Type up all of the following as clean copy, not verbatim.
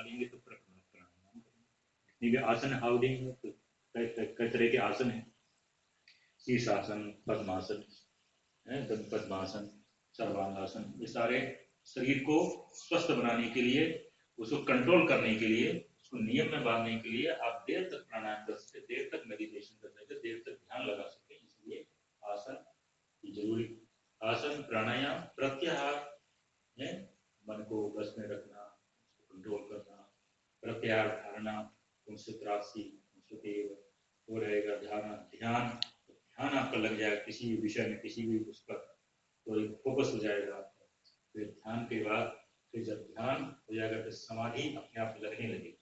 निकालेंगे तो प्राणायाम करेंगे। जितनी भी आसन हाउडिंग है, तो कई तरह के आसन हैं, शीर्षासन, पद्मासन है, पद्मासन, सर्वांगासन, ये सारे शरीर को स्वस्थ बनाने के लिए, उसको कंट्रोल करने के लिए, उसको नियम में बांधने के लिए आप देर तक प्राणायाम कर सकते, देर तक मेडिटेशन कर सकते, देर तक ध्यान लगा सकते। इसलिए आसन जरूरी। आसन, प्राणायाम, प्रत्याहार है, मन को बस में रखना, उसको कंट्रोल करना, प्रत्याहार धारणा, पुंसत्रासी, वो रहेगा ध्यान। ध्यान आपका लग जाएगा किसी भी विषय में, किसी भी उस पर कोई फोकस हो जाएगा। फिर ध्यान के बाद, फिर जब ध्यान हो जाएगा तो समाधि अपने आप लगने लगेगी।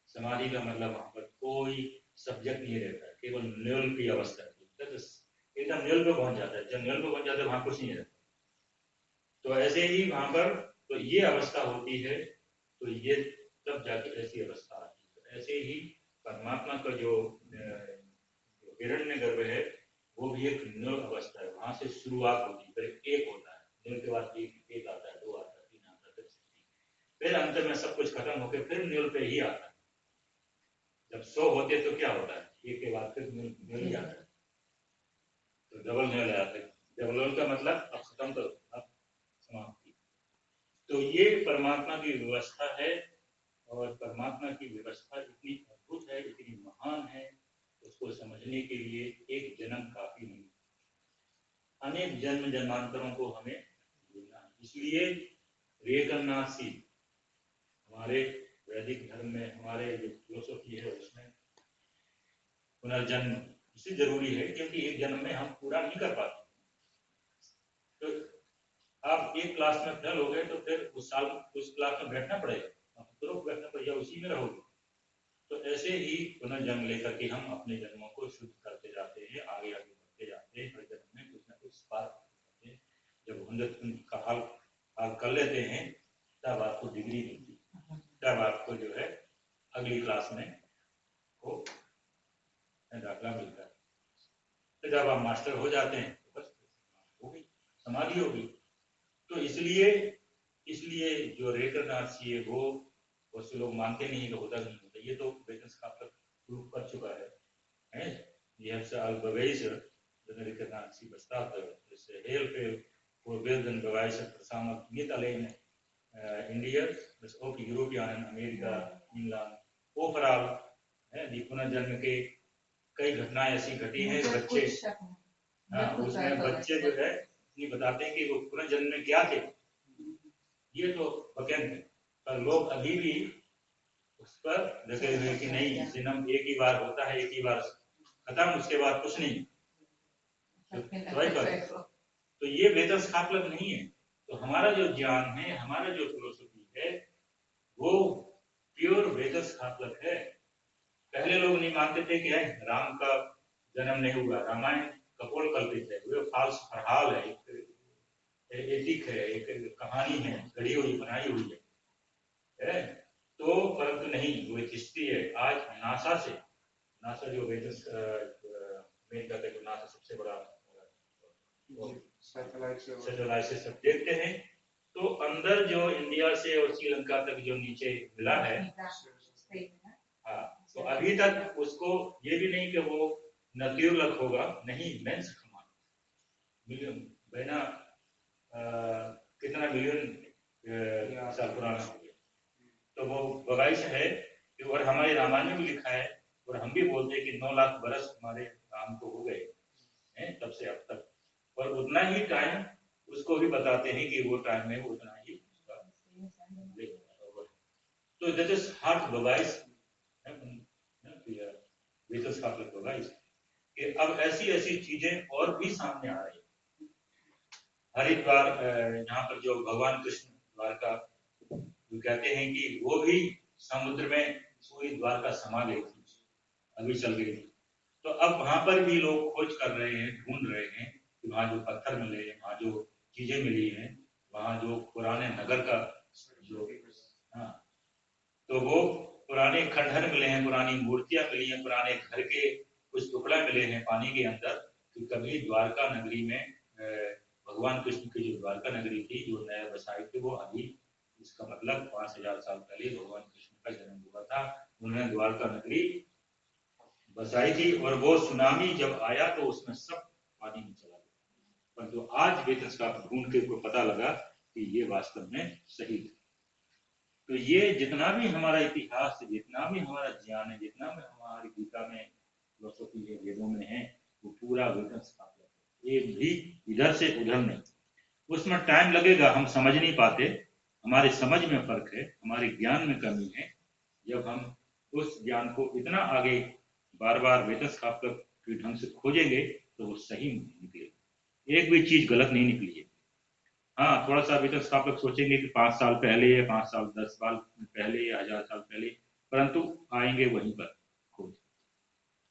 समाधि का मतलब वहां पर कोई सब्जेक्ट नहीं रहता, केवल निर्वल की अवस्था है, एकदम निर्वल पे पहुंच जाता है। जब निर्वल पे पहुंच जाता है वहां कुछ नहीं रहता। तो ऐसे ही वहां पर तो ये अवस्था होती है, तो ये तब जाके ऐसी अवस्था आती है। तो ऐसे ही परमात्मा का जो हिरण्यगर्भ है, वो भी एक निर्वल अवस्था है। वहां से शुरुआत होती है, फिर एक होता है, निर्वल के बाद एक आता है, दो आता है, तीन आता है, फिर सृष्टि, फिर अंत में सब कुछ खत्म होकर फिर निर्वल पे ही आता है। जब 100 होते तो क्या होता है, एक के बाद फिर निर्वल ही आता है, तो डबल निर्वल आता है। डबल का मतलब अब खत्म, तो अब समाप्ति। तो ये परमात्मा की व्यवस्था है, और परमात्मा की व्यवस्था इतनी अद्भुत है, इतनी महान है, उसको समझने के लिए एक जन्म काफी नहीं, अनेक जन्म जन्मांतरों को हमें जीना है। इसलिए विवेकानंद जी हमारे वैदिक धर्म में, हमारे जो फिलोसफी है उसमें पुनर्जन्म इसलिए जरूरी है, क्योंकि एक जन्म में हम पूरा नहीं कर पाते। तो आप एक क्लास में फेल हो गए तो फिर उस साल उस क्लास में बैठना पड़ेगा, आपको बैठना पड़ेगा, उसी में रहोगे। तो ऐसे ही पुनर्जन्म लेकर के हम अपने जन्मों को शुद्ध करते जाते हैं, आगे आगे बढ़ते जाते हैं, हर जन्म में कुछ ना कुछ पार करते हैं। जब 100 का हाल कर लेते हैं, तब आपको डिग्री मिलती है, तब आपको जो है अगली क्लास में को दाखिला मिलता है। तो जब आप मास्टर हो जाते हैं तो बस होगी, समाधि होगी। तो इसलिए जो रेकरनाथ जी है, वो बहुत से लोग मानते नहीं कि होता नहीं होता। ये तो वेदस का प्रूफ कर चुका है। You have all bewezen dat de reïncarnatie bestaat. Dus heel veel voorbeelden bewijzen verzameld, niet alleen India, dus ook Europa en Amerika, Engeland, overal die पुनर्जन्म के कई घटनाएं ऐसी घटी हैं। बच्चे उसमें बच्चे जो है ये बताते हैं कि वो पुनर्जन्म में क्या थे, ये तो वैज्ञानिक है, पर लोग अभी भी उस पर लगे हुए कि नहीं, जन्म एक ही बार होता है, एक ही बार खत्म, उसके बाद कुछ नहीं। तो ये वेदन स्थापना नहीं है। तो हमारा जो ज्ञान है, हमारा जो फिलोसफी है, वो प्योर वेदन स्थापना है। पहले लोग नहीं मानते थे कि राम का जन्म नहीं हुआ, रामायण कपोल कल्पित है, वो फाल्स फरहाल है, एथिक है, एक कहानी है, गढ़ी हुई बनाई हुई है। तो परंतु नहीं, वो एक हिस्ट्री है। आज नासा जो वेदस अमेरिका का जो नासा सबसे बड़ा सैटेलाइट से सब देखते हैं, तो अंदर जो इंडिया से और श्रीलंका तक जो नीचे मिला है, हाँ, तो अभी तक उसको ये भी नहीं कि वो नतीर्लक होगा, नहीं, मेंस मिलियन बहना कितना मिलियन साल पुराना हो गया। तो वो बगाइश है, और हमारे रामायण में भी लिखा है, और हम भी बोलते हैं कि 9 लाख बरस हमारे राम को हो गए हैं तब से अब तक, और उतना ही टाइम उसको भी बताते हैं कि वो टाइम में उतना ही उसका। तो दैट इज हार्ट बगाइश, कि अब ऐसी चीजें और भी सामने आ रही है। हरिद्वार यहाँ पर जो भगवान कृष्ण द्वारका, वो कहते हैं कि वो भी समुद्र में पूरी द्वारका समा गई थी, अभी चल गई थी। तो अब वहां पर भी लोग खोज कर रहे हैं, ढूंढ रहे हैं कि वहां जो पत्थर मिले, वहां जो चीजें मिली हैं, वहां जो पुराने नगर का जो, हाँ, तो वो पुराने खंडहर मिले हैं, पुरानी मूर्तियां मिली हैं, पुराने घर के कुछ टुकड़ा मिले हैं पानी के अंदर, कि कभी द्वारका नगरी में भगवान कृष्ण की जो द्वारका नगरी थी, जो नया बसाई थी, वो अभी, इसका मतलब 5000 साल पहले भगवान कृष्ण उन्होंने द्वारका नगरी बसाई थी और वो सुनामी जब आया तो उसमें सब पानी में चला गया। परंतु आज वेतस का ढूंढ के को पता लगा कि ये वास्तव में सही था। तो ये जितना भी हमारा इतिहास, जितना भी हमारा ज्ञान है, जितना भी हमारी गीता में फिलोसफी है, वेदों में है, वो पूरा वेतन स्थापित है, एक भी इधर से उधर नहीं। उसमें टाइम लगेगा, हम समझ नहीं पाते, हमारे समझ में फर्क है, हमारे ज्ञान में कमी है। जब हम उस ज्ञान को इतना आगे बार बार वेतन स्थापक के ढंग से खोजेंगे तो वो सही निकलेगा, एक भी चीज गलत नहीं निकली है। हाँ, थोड़ा सा वेतन स्थापक सोचेंगे कि 5 साल पहले या 5 साल 10 साल पहले या 1000 साल पहले, परंतु आएंगे वहीं पर।